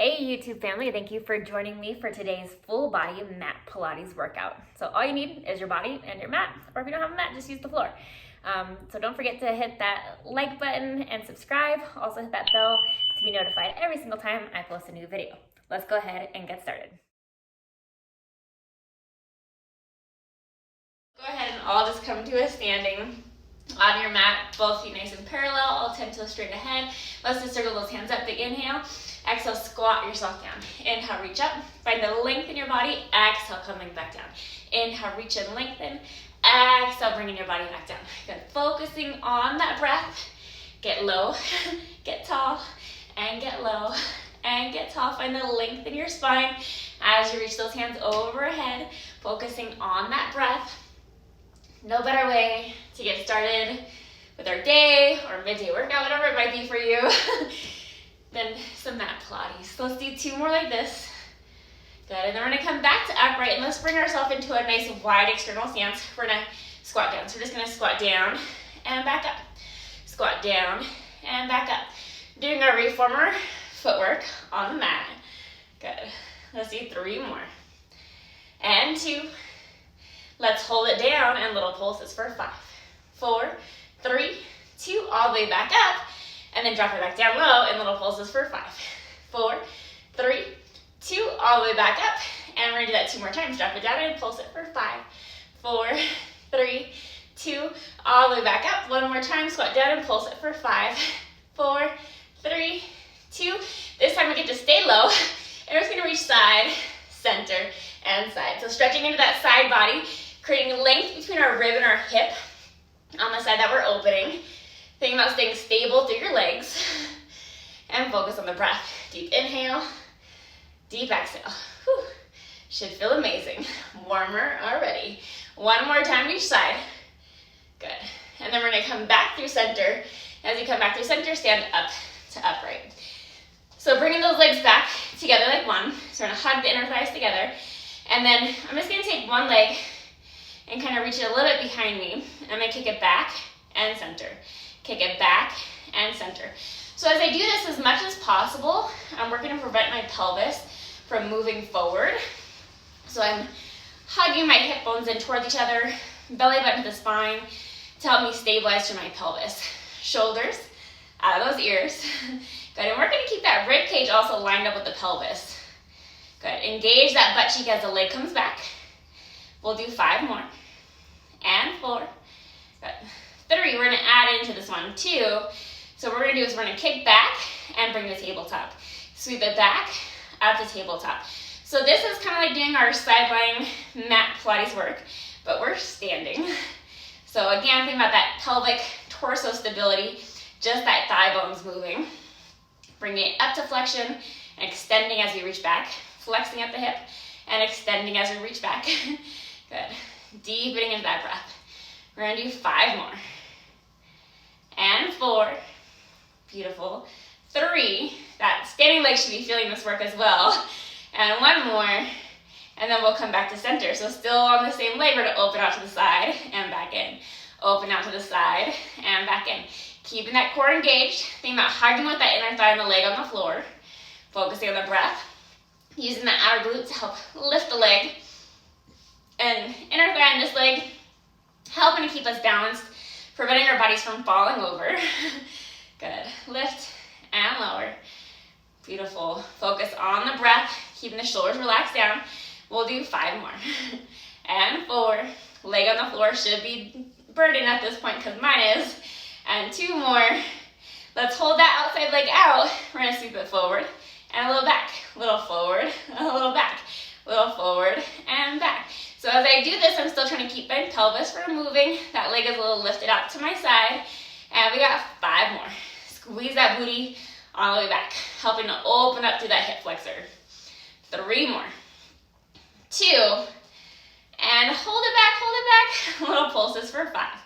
Hey YouTube family, thank you for joining me for today's full body mat Pilates workout. So all you need is your body and your mat, or if you don't have a mat, just use the floor. So don't forget to hit that like button and subscribe. Also hit that bell to be notified every single time I post a new video. Let's go ahead and get started. Go ahead and all just come to a standing on your mat, both feet nice and parallel, all 10 toes straight ahead. Let's just circle those hands up, big inhale. Exhale, squat yourself down. Inhale, reach up. Find the length in your body. Exhale, coming back down. Inhale, reach and lengthen. Exhale, bringing your body back down. Good. Focusing on that breath. Get low, get tall, and get low, and get tall. Find the length in your spine as you reach those hands overhead. Focusing on that breath. No better way to get started with our day or midday workout, whatever it might be for you, than some mat Pilates. So let's do 2 more like this. Good, and then we're gonna come back to upright and let's bring ourselves into a nice wide external stance. We're gonna squat down. So we're just gonna squat down and back up. Squat down and back up. Doing our reformer footwork on the mat. Good, let's do 3 more. And 2. Let's hold it down and little pulses for 5, 4, 3, 2, all the way back up, and then drop it back down low and little pulses for 5, 4, 3, 2, all the way back up, and we're gonna do that 2 more times. Drop it down and pulse it for 5, 4, 3, 2, all the way back up. 1 more time, squat down and pulse it for 5, 4, 3, 2. This time we get to stay low, and we're just gonna reach side, center, and side. So stretching into that side body, creating length between our rib and our hip on the side that we're opening. Think about staying stable through your legs and focus on the breath. Deep inhale, deep exhale. Whew. Should feel amazing. Warmer already. 1 more time each side. Good. And then we're gonna come back through center. As you come back through center, stand up to upright. So bringing those legs back together like one. So we're gonna hug the inner thighs together. And then I'm just gonna take one leg and kind of reach it a little bit behind me. I'm gonna kick it back and center. Kick it back and center. So as I do this as much as possible, I'm working to prevent my pelvis from moving forward. So I'm hugging my hip bones in towards each other, belly button to the spine to help me stabilize through my pelvis. Shoulders out of those ears. Good, and we're gonna keep that rib cage also lined up with the pelvis. Good, engage that butt cheek as the leg comes back. We'll do 5 more. And 4. Good. 3, we're gonna add into this one. 2, so what we're gonna do is we're gonna kick back and bring the tabletop. Sweep it back, up to tabletop. So this is kind of like doing our sideline mat Pilates work, but we're standing. So again, think about that pelvic torso stability, just that thigh bones moving. Bringing it up to flexion and extending as we reach back. Flexing at the hip and extending as we reach back. Good. Deepening into that breath. We're gonna do 5 more. And 4. Beautiful. 3. That standing leg should be feeling this work as well. And 1 more. And then we'll come back to center. So still on the same leg, we're gonna open out to the side and back in. Open out to the side and back in. Keeping that core engaged. Think about hugging with that inner thigh and the leg on the floor. Focusing on the breath. Using that outer glute to help lift the leg. And inner thigh and this leg helping to keep us balanced, preventing our bodies from falling over. Good. Lift and lower. Beautiful. Focus on the breath, keeping the shoulders relaxed down. We'll do 5 more. And 4. Leg on the floor should be burning at this point because mine is. And 2 more. Let's hold that outside leg out. We're going to sweep it forward and a little back. A little forward, a little back. A little forward and back. So as I do this, I'm still trying to keep my pelvis from moving. That leg is a little lifted out to my side. And we got 5 more. Squeeze that booty all the way back, helping to open up through that hip flexor. 3 more. 2. And hold it back. Little pulses for 5,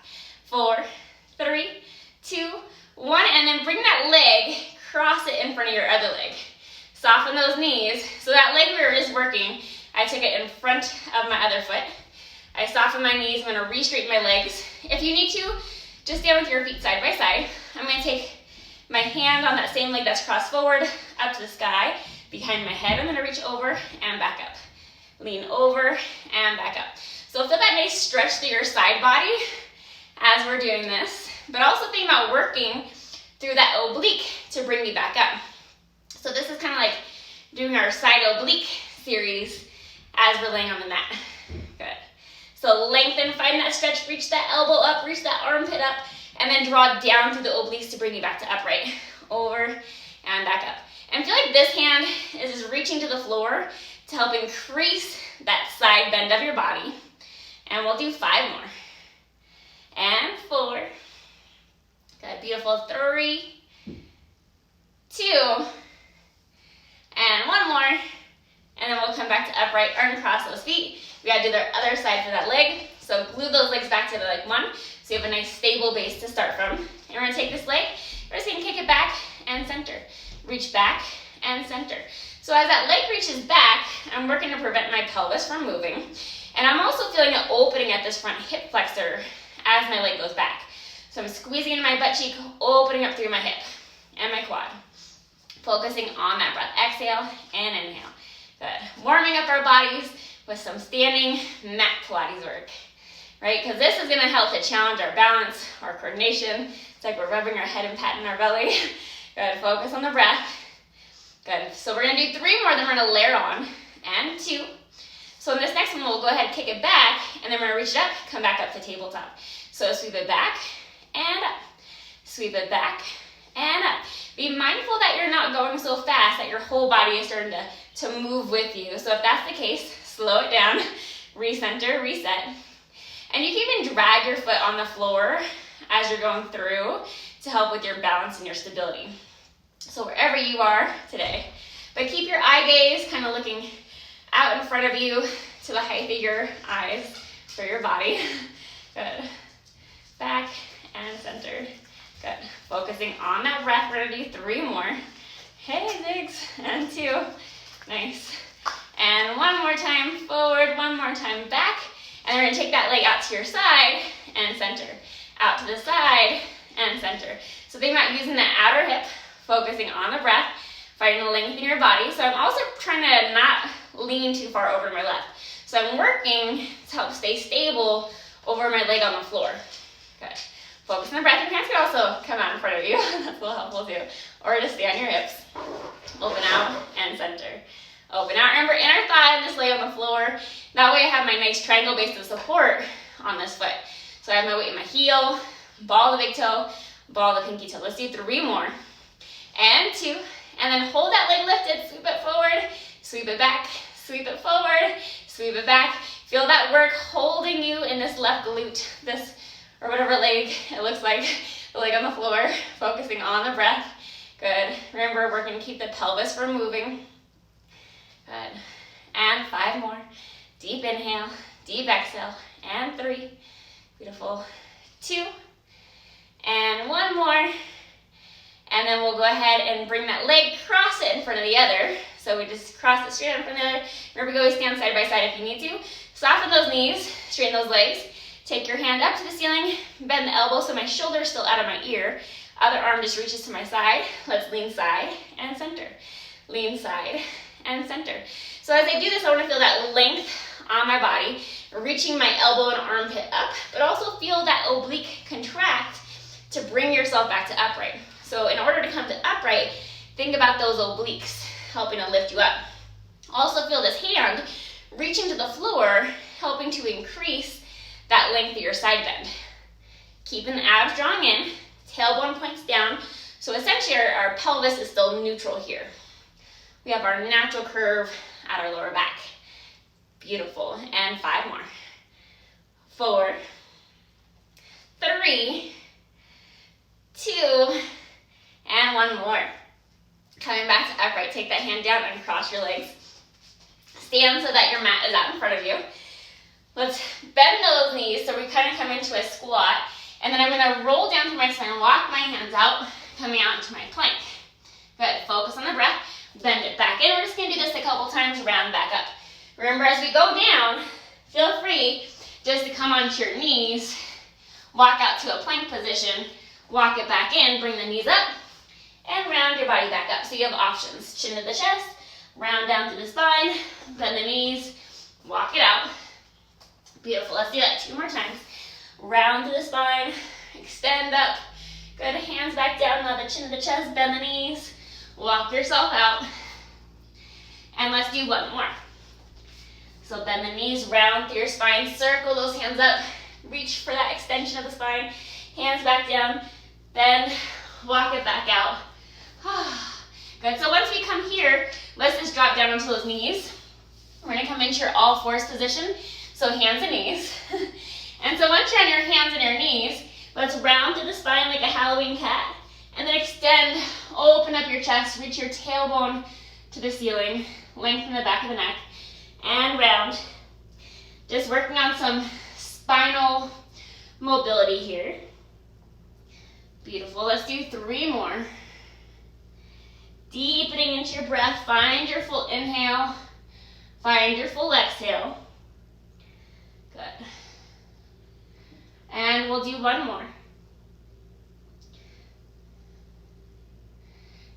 4, 3, 2, 1. And then bring that leg, cross it in front of your other leg. Soften those knees. So that leg we were just working, I took it in front of my other foot. I soften my knees. I'm going to re-straighten my legs. If you need to, just stand with your feet side by side. I'm going to take my hand on that same leg that's crossed forward up to the sky. behind my head. I'm gonna reach over and back up. Lean over and back up. So feel that nice stretch through your side body as we're doing this, but also think about working through that oblique to bring me back up. So this is kind of like doing our side oblique series as we're laying on the mat. Good. So lengthen, find that stretch, reach that elbow up, reach that armpit up, and then draw down through the obliques to bring you back to upright. Over and back up. And feel like this hand is just reaching to the floor to help increase that side bend of your body. And we'll do 5 more. And 4. Good, beautiful. 3, 2, and 1 more. And then we'll come back to upright, uncross those feet. We gotta do the other side for that leg. So glue those legs back together like one, so you have a nice stable base to start from. And we're gonna take this leg, we're just gonna kick it back and center. Reach back and center. So as that leg reaches back, I'm working to prevent my pelvis from moving. And I'm also feeling an opening at this front hip flexor as my leg goes back. So I'm squeezing into my butt cheek, opening up through my hip and my quad. Focusing on that breath. Exhale and inhale. Good. Warming up our bodies with some standing mat Pilates work, right? Because this is gonna help to challenge our balance, our coordination. It's like we're rubbing our head and patting our belly. Good, focus on the breath. Good, so we're gonna do 3 more, then we're gonna layer on, and 2. So in this next one, we'll go ahead and kick it back, and then we're gonna reach it up, come back up to tabletop. So sweep it back, and up. Sweep it back, and up. Be mindful that you're not going so fast that your whole body is starting to move with you. So if that's the case, slow it down, recenter, reset. And you can even drag your foot on the floor as you're going through to help with your balance and your stability. So wherever you are today, but keep your eye gaze kind of looking out in front of you to the height of your eyes for your body. Good. Back and center. Good. Focusing on that breath. We're gonna do 3 more. Hey, Ziggs. And 2. Nice. And 1 more time forward, 1 more time back. And we're gonna take that leg out to your side and center. Out to the side and center. So think about using that outer hip, focusing on the breath, finding the length in your body. So I'm also trying to not lean too far over my left. So I'm working to help stay stable over my leg on the floor. Good. Focus on the breath. Your hands can also come out in front of you. That's a little helpful too. Or just stay on your hips. Open out and center. Open out. Remember, inner thigh and just lay on the floor. That way I have my nice triangle base of support on this foot. So I have my weight in my heel, ball the big toe, ball the pinky toe. Let's do 3 more. And 2. And then hold that leg lifted. Sweep it forward. Sweep it back. Sweep it forward. Sweep it back. Feel that work holding you in this left glute. This, or whatever leg it looks like. The leg on the floor. Focusing on the breath. Good. Remember, we're going to keep the pelvis from moving. Good. And 5 more. Deep inhale. Deep exhale. And 3. Beautiful. 2. And 1 more. And then we'll go ahead and bring that leg, cross it in front of the other. So we just cross it straight in front of the other. Remember, go stand side by side if you need to. Soften those knees, straighten those legs. Take your hand up to the ceiling, bend the elbow so my shoulder's still out of my ear. Other arm just reaches to my side. Let's lean side and center. Lean side and center. So as I do this, I want to feel that length on my body, reaching my elbow and armpit up, but also feel that oblique contract to bring yourself back to upright. So in order to come to upright, think about those obliques helping to lift you up. Also feel this hand reaching to the floor, helping to increase that length of your side bend. Keeping the abs drawing in, tailbone points down. So essentially our pelvis is still neutral here. We have our natural curve at our lower back. Beautiful. And 5 more. 4, 3, 2, and 1 more. Coming back to upright, take that hand down and cross your legs. Stand so that your mat is out in front of you. Let's bend those knees so we kind of come into a squat. And then I'm going to roll down through my spine, walk my hands out, coming out into my plank. Good. Focus on the breath. Bend it back in. We're just going to do this a couple times, round back up. Remember, as we go down, feel free just to come onto your knees, walk out to a plank position, walk it back in, bring the knees up, and round your body back up. So you have options. Chin to the chest, Round down through the spine, bend the knees, walk it out. Beautiful, let's do that 2 more times. Round through the spine, extend up. Good, hands back down, now the chin to the chest, bend the knees, walk yourself out. And let's do 1 more. So bend the knees, round through your spine, circle those hands up, reach for that extension of the spine, hands back down, bend, walk it back out. Good, so once we come here, let's just drop down onto those knees. We're gonna come into your all fours position, so hands and knees. And so once you're on your hands and your knees, let's round through the spine like a Halloween cat, and then extend, open up your chest, reach your tailbone to the ceiling, lengthen the back of the neck, and round. Just working on some spinal mobility here. Beautiful, let's do 3 more. Deepening into your breath, find your full inhale, find your full exhale. Good. And we'll do 1 more.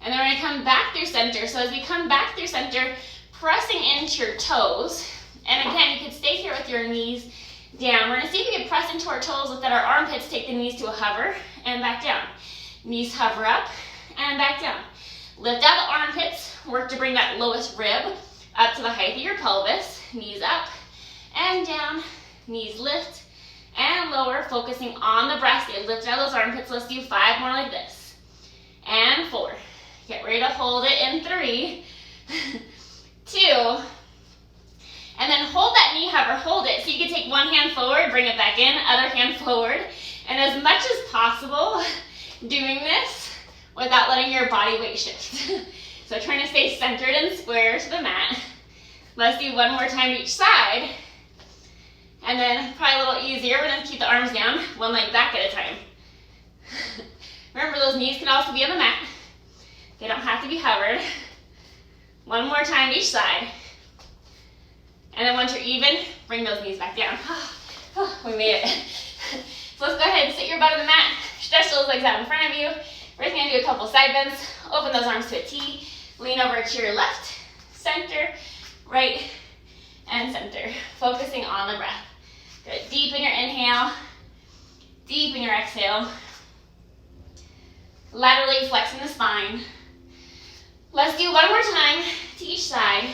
And then we're gonna come back through center. So as we come back through center, pressing into your toes. And again, you could stay here with your knees down. We're gonna see if we can press into our toes, lift out our armpits, take the knees to a hover, and back down. Knees hover up, and back down. Lift out the armpits, work to bring that lowest rib up to the height of your pelvis. Knees up and down, knees lift and lower, focusing on the breath. Lift out those armpits. Let's do 5 more like this. And 4. Get ready to hold it in 3, 2, and then hold that knee hover, hold it. So you can take one hand forward, bring it back in, other hand forward, and as much as possible, doing this without letting your body weight shift. So trying to stay centered and square to the mat. Let's do 1 more time each side. And then probably a little easier, we're gonna keep the arms down, 1 leg back at a time. Remember, those knees can also be on the mat. They don't have to be hovered. 1 more time each side. And then once you're even, bring those knees back down. We made it. So let's go ahead and sit your butt on the mat. Stretch those legs out in front of you. We're just gonna do a couple side bends. Open those arms to a T. Lean over to your left, center, right, and center. Focusing on the breath. Good. Deepen your inhale. Deepen your exhale. Laterally flexing the spine. Let's do 1 more time to each side.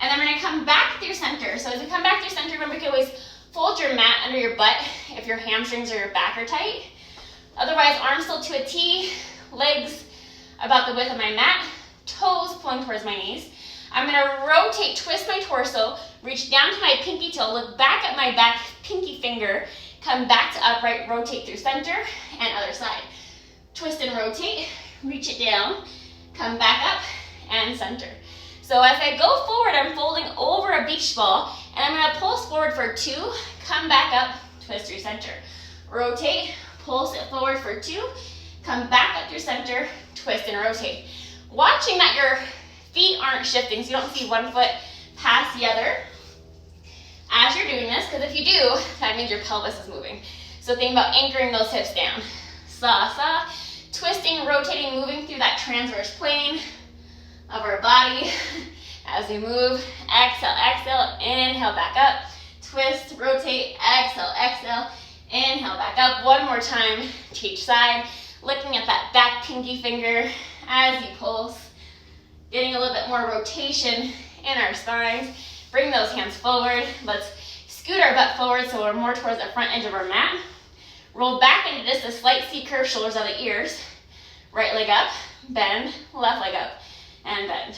And then we're gonna come back through center. So as we come back through center, remember you can always fold your mat under your butt if your hamstrings or your back are tight. Otherwise, arms still to a T, legs about the width of my mat, toes pulling towards my knees. I'm gonna rotate, twist my torso, reach down to my pinky toe, look back at my back pinky finger, come back to upright, rotate through center, and other side. Twist and rotate, reach it down, come back up, and center. So as I go forward, I'm folding over a beach ball, and I'm gonna pulse forward for 2, come back up, twist through center. Rotate, pulse it forward for 2, come back up through center, twist and rotate. Watching that your feet aren't shifting, so you don't see one foot past the other as you're doing this, because if you do, that means your pelvis is moving. So think about anchoring those hips down. Sa, sa, twisting, rotating, moving through that transverse plane of our body as we move. Exhale, exhale, inhale back up. Twist, rotate, exhale, exhale, inhale back up. 1 more time to each side. Looking at that back pinky finger as you pulse. Getting a little bit more rotation in our spines. Bring those hands forward. Let's scoot our butt forward so we're more towards the front edge of our mat. Roll back into just a slight C curve, shoulders out the ears. Right leg up, bend, left leg up, and bend.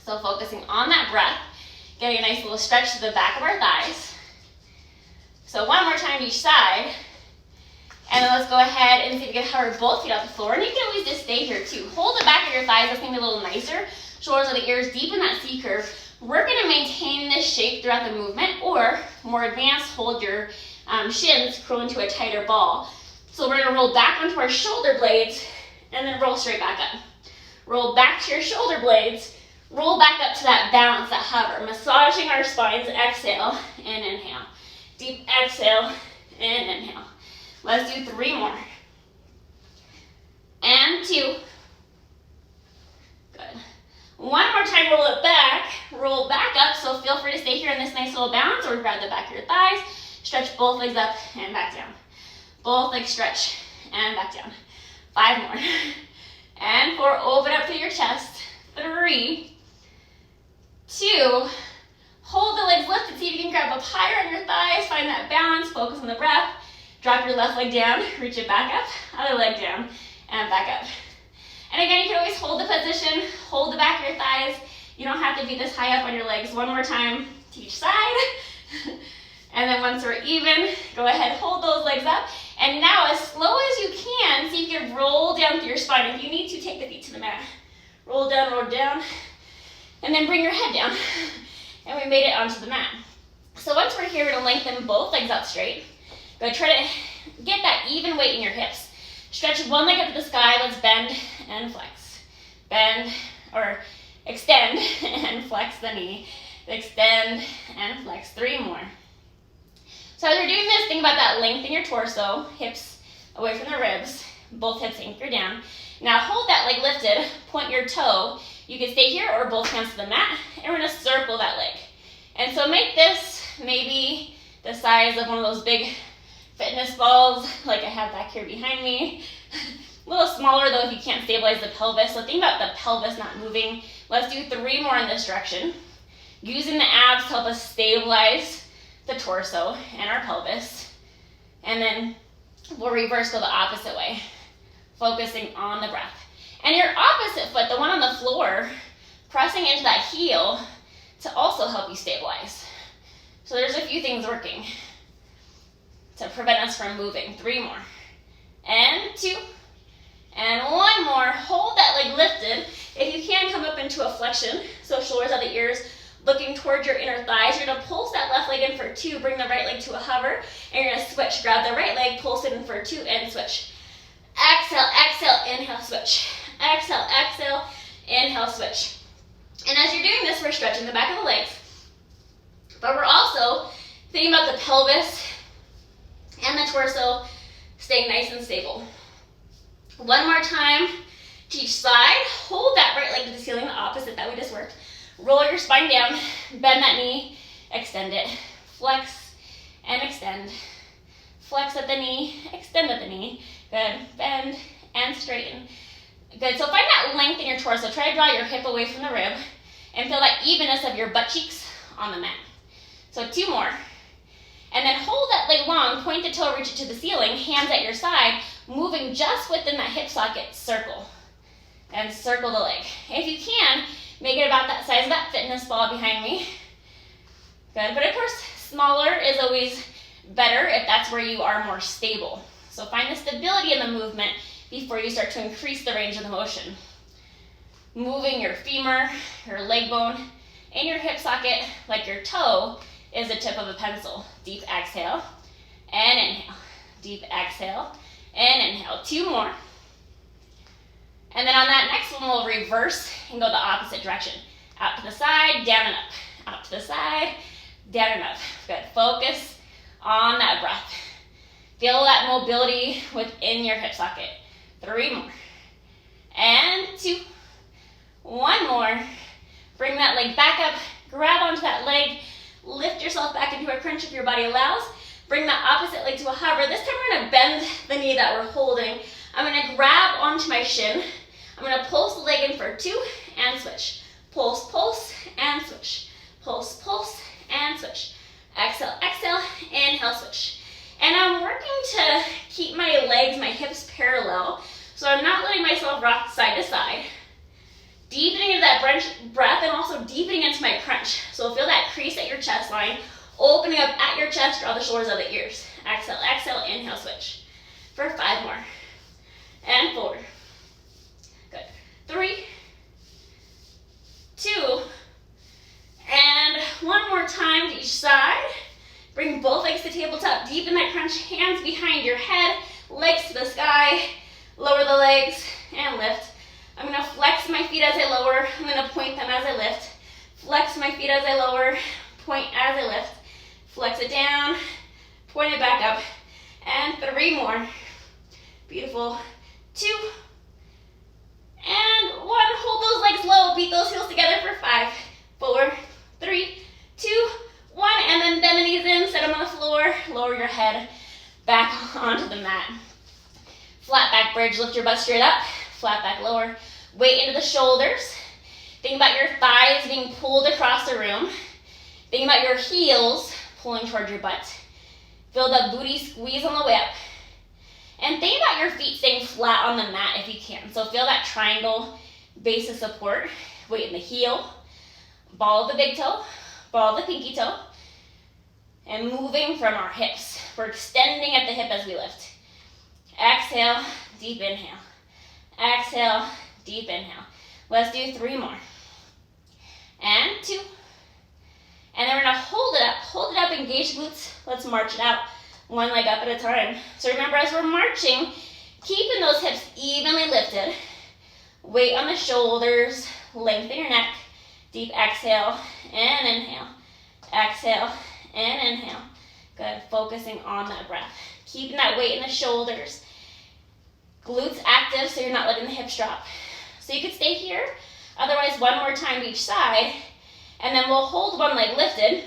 So focusing on that breath, getting a nice little stretch to the back of our thighs. So 1 more time each side. And then let's go ahead and see if we can hover both feet off the floor. And you can always just stay here too. Hold the back of your thighs, that's gonna be a little nicer. Shoulders out the ears, deepen that C curve. We're gonna maintain this shape throughout the movement, or more advanced, hold your shins, curl into a tighter ball. So we're gonna roll back onto our shoulder blades and then roll straight back up. Roll back to your shoulder blades, roll back up to that balance, that hover, massaging our spines. Exhale and inhale. Deep exhale and inhale. Let's do 3 more. And 2. Good. 1 more time and roll it back. Roll back up, so feel free to stay here in this nice little balance or grab the back of your thighs. Stretch both legs up and back down. Both legs stretch and back down. 5 more. And 4, open up through your chest. 3, 2, hold the legs lifted. See if you can grab up higher on your thighs. Find that balance, focus on the breath. Drop your left leg down, reach it back up, other leg down, and back up. And again, you can always hold the position, hold the back of your thighs. You don't have to be this high up on your legs. One more time to each side. And then once we're even, go ahead, hold those legs up. And now, as slow as you can, see if you can roll down through your spine. If you need to, take the feet to the mat. Roll down, and then bring your head down. And we made it onto the mat. So once we're here, we're gonna lengthen both legs out straight. Go try to get that even weight in your hips. Stretch one leg up to the sky. Let's bend and flex. Bend, or extend and flex the knee. Extend and flex. 3 more. So as you're doing this, think about that length in your torso, hips away from the ribs, both hips anchor down. Now hold that leg lifted, point your toe. You can stay here or both hands to the mat, and we're gonna circle that leg. And so make this maybe the size of one of those big fitness balls like I have back here behind me. A little smaller though if you can't stabilize the pelvis. So think about the pelvis not moving. Let's do 3 more in this direction. Using the abs to help us stabilize the torso and our pelvis. And then we'll reverse, go the opposite way, focusing on the breath. And your opposite foot, the one on the floor, pressing into that heel to also help you stabilize. So there's a few things working to prevent us from moving. 3 more. And 2. And 1 more. Hold that leg lifted. If you can, come up into a flexion. So shoulders at the ears, looking towards your inner thighs. You're going to pulse that left leg in for 2. Bring the right leg to a hover. And you're going to switch. Grab the right leg, pulse it in for 2, and switch. Exhale, exhale, inhale, switch. Exhale, exhale, inhale, switch. And as you're doing this, we're stretching the back of the legs. But we're also thinking about the pelvis and the torso staying nice and stable. 1 more time to each side. Hold that right leg to the ceiling, the opposite that we just worked. Roll your spine down, bend that knee, extend it. Flex and extend. Flex at the knee, extend at the knee. Good. Bend and straighten. Good. So find that length in your torso. Try to draw your hip away from the rib and feel that evenness of your butt cheeks on the mat. So 2 more. And then hold that leg long, point the toe, reach it to the ceiling, hands at your side, moving just within that hip socket, circle. And circle the leg. If you can, make it about that size of that fitness ball behind me. Good. But of course, smaller is always better if that's where you are more stable. So find the stability in the movement before you start to increase the range of the motion. Moving your femur, your leg bone, and your hip socket like your toe is the tip of a pencil. Deep exhale and inhale. Deep exhale and inhale. 2 more. And then on that next one, we'll reverse and go the opposite direction. Out to the side, down and up. Out to the side, down and up. Good. Focus on that breath. Feel that mobility within your hip socket. 3 more. And 2. 1 more. Bring that leg back up. Grab onto that leg. Lift yourself back into a crunch if your body allows. Bring that opposite leg to a hover. This time we're going to bend the knee that we're holding. I'm going to grab onto my shin. I'm going to pulse the leg in for 2 and switch. Pulse, pulse, and switch. Pulse, pulse, and switch. Exhale, exhale, inhale, switch. And I'm working to keep my legs, my hips parallel, so I'm not letting myself rock side to side. Deepening into that breath and also deepening into my crunch. So feel that crease at your chest line, opening up at your chest, draw the shoulders of the ears. Exhale, exhale, inhale, switch. For 5 more. And 4. Good. 3, 2, and 1 more time to each side. Bring both legs to tabletop, deepen that crunch, hands behind your head, legs to the sky, lower the legs, and lift. I'm going to flex my feet as I lower. I'm going to point them as I lift. Flex my feet as I lower, point as I lift. Flex it down, point it back up, and 3 more. Beautiful. 2, and 1. Hold those legs low, beat those heels together for 5. bridge, lift your butt straight up, flat back lower. Weight into the shoulders. Think about your thighs being pulled across the room. Think about your heels pulling towards your butt. Feel the booty squeeze on the way up. And think about your feet staying flat on the mat if you can. So feel that triangle base of support. Weight in the heel, ball of the big toe, ball of the pinky toe, and moving from our hips. We're extending at the hip as we lift. Exhale, deep inhale. Exhale, deep inhale. Let's do 3 more. And 2. And then we're gonna hold it up, engage glutes. Let's march it out, 1 leg up at a time. So remember, as we're marching, keeping those hips evenly lifted. Weight on the shoulders, lengthen your neck. Deep exhale and inhale. Exhale and inhale. Good, focusing on that breath. Keeping that weight in the shoulders. Glutes active so you're not letting the hips drop. So you could stay here, otherwise 1 more time each side, and then we'll hold 1 leg lifted.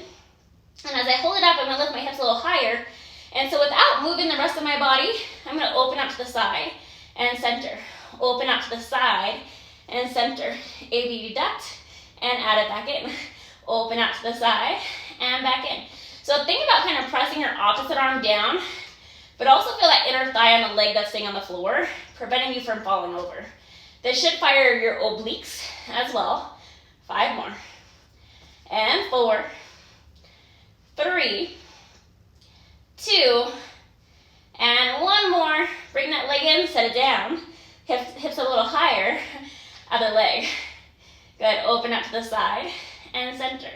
And as I hold it up, I'm gonna lift my hips a little higher. And so without moving the rest of my body, I'm gonna open up to the side and center. Open up to the side and center. A-B deduct and add it back in. Open up to the side and back in. So think about kind of pressing your opposite arm down, but also feel that inner thigh on the leg that's staying on the floor, preventing you from falling over. This should fire your obliques as well. 5 more. And 4, 3, 2, and 1 more. Bring that leg in, set it down. Hips a little higher. Other leg. Good, open up to the side and center.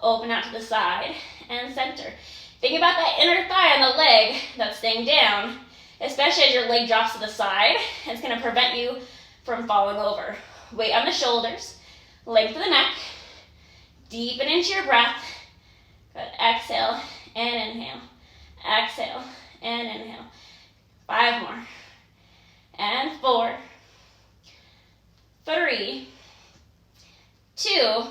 Open out to the side and center. Think about that inner thigh on the leg that's staying down, especially as your leg drops to the side. It's gonna prevent you from falling over. Weight on the shoulders, length of the neck, deepen into your breath. Good, exhale and inhale. Exhale and inhale. 5 more. And 4, 3, 2,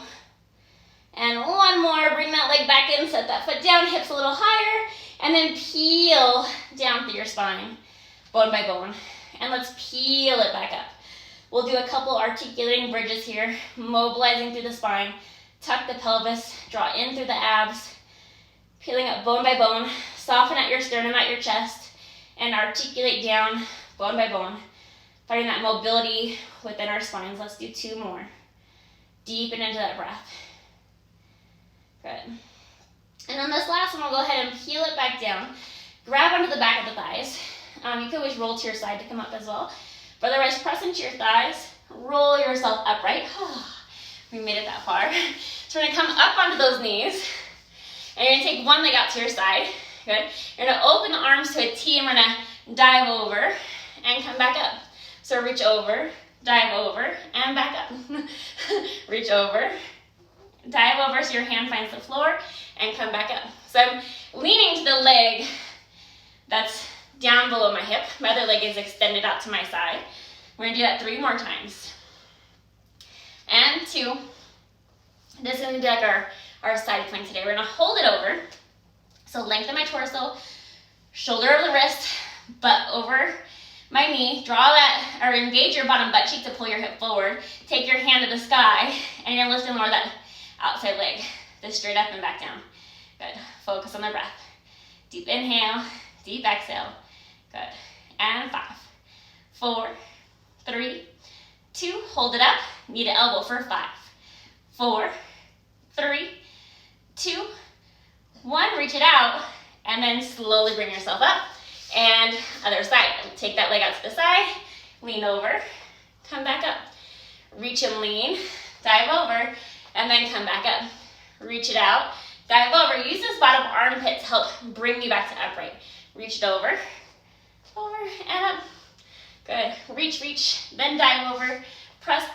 and 1 more. Bring that leg back in, set that foot down, hips a little higher, and then peel down through your spine, bone by bone. And let's peel it back up. We'll do a couple articulating bridges here, mobilizing through the spine. Tuck the pelvis, draw in through the abs, peeling up bone by bone. Soften at your sternum, at your chest, and articulate down bone by bone. Finding that mobility within our spines. Let's do 2 more. Deepen into that breath. Good. And on this last one, we'll go ahead and peel it back down. Grab onto the back of the thighs. You can always roll to your side to come up as well. But otherwise, press into your thighs. Roll yourself upright. We made it that far. So we're going to come up onto those knees. And you're going to take 1 leg out to your side. Good. You're going to open the arms to a T, and we're going to dive over and come back up. So reach over, dive over, and back up. Reach over, dive over so your hand finds the floor, and come back up. So I'm leaning to the leg that's down below my hip. My other leg is extended out to my side. We're going to do that 3 more times. And 2. This is going to be like our side plank today. We're going to hold it over. So lengthen my torso, shoulder over the wrist, butt over my knee. Draw that, or engage your bottom butt cheek to pull your hip forward. Take your hand to the sky, and you're lifting more of that outside leg. This straight up and back down. Good. Focus on the breath. Deep inhale, deep exhale. Good. And 5, 4, 3, 2. Hold it up. Knee to elbow for 5, 4, 3, 2, 1. Reach it out, and then slowly bring yourself up. And other side. Take that leg out to the side. Lean over. Come back up. Reach and lean. Dive over, and then come back up. Reach it out. Dive over. Use this bottom armpit to help bring you back to upright. Reach it over. Over and up. Good. Reach, reach. Then dive over. Press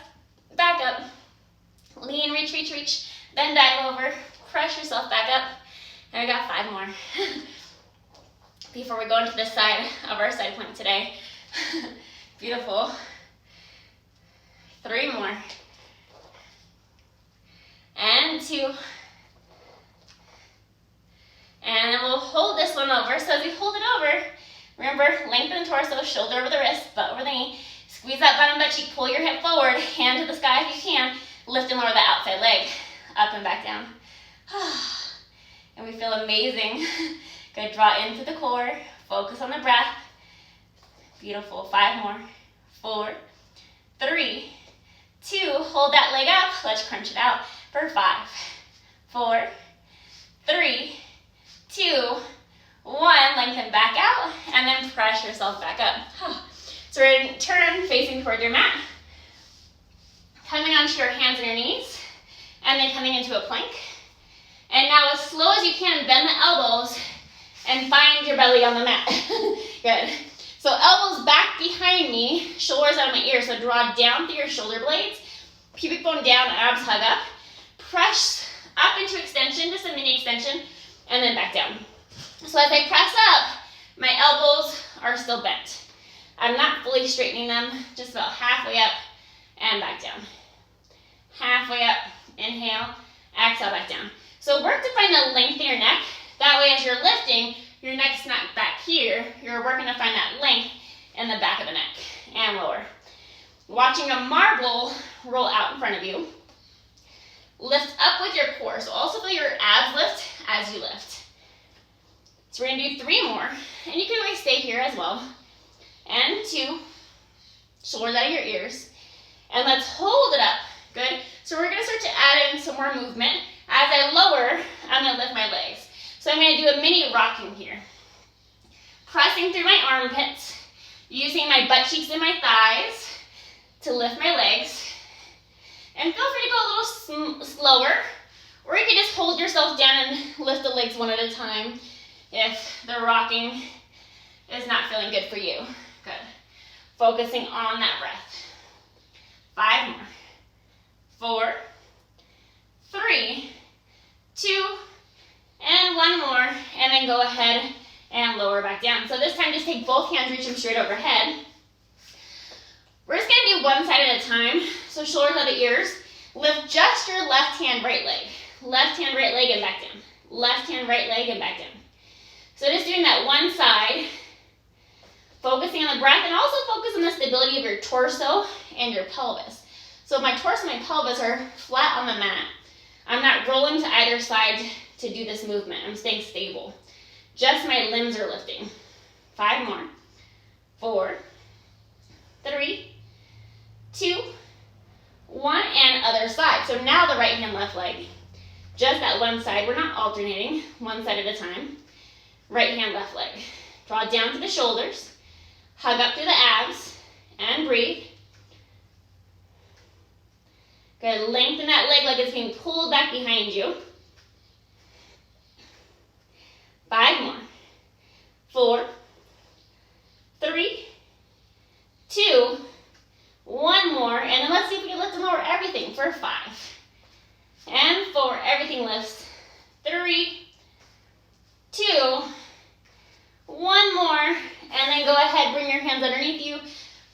back up. Lean, reach, reach, reach. Then dive over. Press yourself back up. And we got 5 more. Before we go into this side of our side plank today. Beautiful. 3 more. And 2. And then we'll hold this one over. So as we hold it over, Remember, lengthen the torso, shoulder over the wrist, butt over the knee. Squeeze that bottom butt cheek, pull your hip forward, hand to the sky if you can. Lift and lower the outside leg, up and back down. And we feel amazing. Good, draw in through the core, focus on the breath. Beautiful, 5 more. 4, 3, 2, hold that leg up. Let's crunch it out for 5, 4, 3, 2, 1. Lengthen back out, and then press yourself back up. So we're going to turn facing toward your mat. Coming onto your hands and your knees, and then coming into a plank. And now as slow as you can, bend the elbows and find your belly on the mat. Good. So elbows back behind me, shoulders out of my ears. So draw down through your shoulder blades, pubic bone down, abs hug up. Press up into extension, just a mini extension, and then back down. So as I press up, my elbows are still bent. I'm not fully straightening them, just about halfway up and back down. Halfway up, inhale, exhale, back down. So work to find the length in your neck. That way as you're lifting, your neck's not back here. You're working to find that length in the back of the neck and lower. Watching a marble roll out in front of you. Lift up with your core. So also feel your abs lift as you lift. So we're going to do 3 more. And you can always stay here as well. And 2. Shoulders out of your ears. And let's hold it up. Good. So we're going to start to add in some more movement. As I lower, I'm going to lift my legs. So I'm going to do a mini rocking here. Pressing through my armpits, using my butt cheeks and my thighs to lift my legs. And feel free to go a little slower, or you can just hold yourself down and lift the legs one at a time if the rocking is not feeling good for you. Good. Focusing on that breath. 5 more. 4, 3, 2, and 1 more, and then go ahead and lower back down. So this time, just take both hands, reach them straight overhead. We're just gonna do one side at a time. So shoulders out of the ears. Lift just your left hand, right leg. Left hand, right leg, and back down. Left hand, right leg, and back down. So just doing that one side, focusing on the breath, and also focus on the stability of your torso and your pelvis. So my torso and my pelvis are flat on the mat. I'm not rolling to either side to do this movement. I'm staying stable. Just my limbs are lifting. 5 more. 4, 3, 2, 1, and other side. So now the right hand, left leg. Just that one side. We're not alternating. One side at a time. Right hand, left leg. Draw down to the shoulders. Hug up through the abs. And breathe. Good. Lengthen that leg like it's being pulled back behind you. 5 more. 4, 3, 2, 1 more. And then let's see if we can lift and lower everything for 5. And 4. Everything lifts. 3, 2, 1 more. And then go ahead, bring your hands underneath you.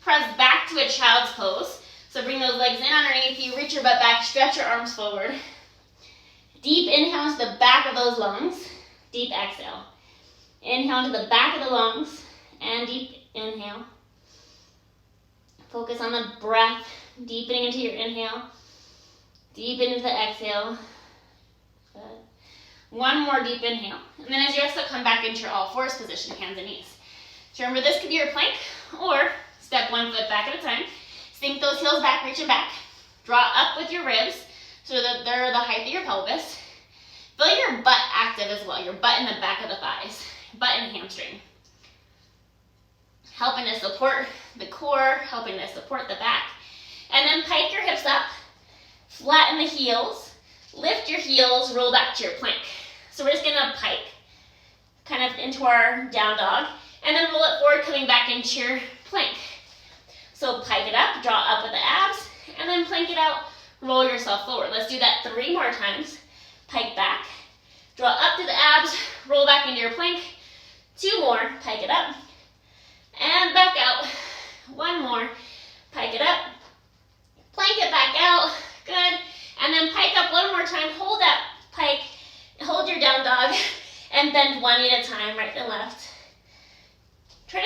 Press back to a child's pose. So bring those legs in underneath you. Reach your butt back. Stretch your arms forward. Deep inhale into the back of those lungs. Deep exhale. Inhale into the back of the lungs. And deep inhale. Focus on the breath. Deepening into your inhale. Deepen into the exhale. Good. 1 more deep inhale. And then as you exhale, come back into your all fours position, hands and knees. So remember, this could be your plank, or step 1 foot back at a time. Sink those heels back, reach them back. Draw up with your ribs so that they're the height of your pelvis. Feel your butt active as well, your butt in the back of the thighs, butt and hamstring. Helping to support the core, helping to support the back. And then pike your hips up, flatten the heels, lift your heels, roll back to your plank. So we're just gonna pike kind of into our down dog, and then roll it forward, coming back into your plank. So pike it up, draw up with the abs, and then plank it out, roll yourself forward. Let's do that 3 more times. Pike back, draw up to the abs, roll back into your plank. 2 more, pike it up, and back out. 1 more, pike it up, plank it back out, good. And then pike up 1 more time, hold that pike, hold your down dog, and bend 1 knee at a time, right to left. Try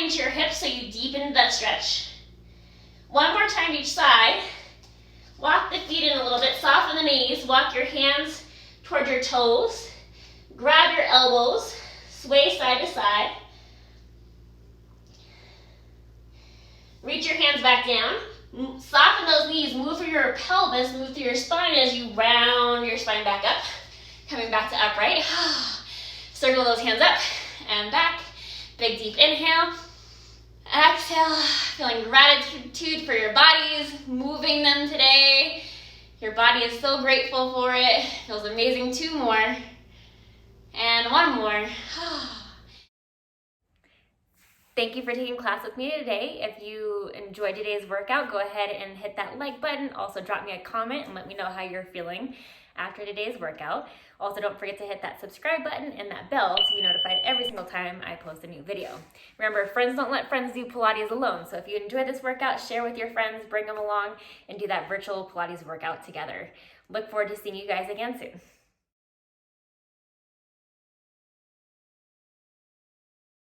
into your hips so you deepen that stretch. One more time each side. Walk the feet in a little bit, soften the knees, walk your hands toward your toes, grab your elbows, sway side to side. Reach your hands back down, soften those knees, move through your pelvis, move through your spine as you round your spine back up, coming back to upright. Circle those hands up and back, big deep inhale. Exhale, feeling gratitude for your bodies, moving them today. Your body is so grateful for it. Feels amazing. 2 more. And 1 more. Thank you for taking class with me today. If you enjoyed today's workout, go ahead and hit that like button. Also drop me a comment and let me know how you're feeling after today's workout. Also, don't forget to hit that subscribe button and that bell to be notified every single time I post a new video. Remember, friends don't let friends do Pilates alone. So if you enjoyed this workout, share with your friends, bring them along, and do that virtual Pilates workout together. Look forward to seeing you guys again soon.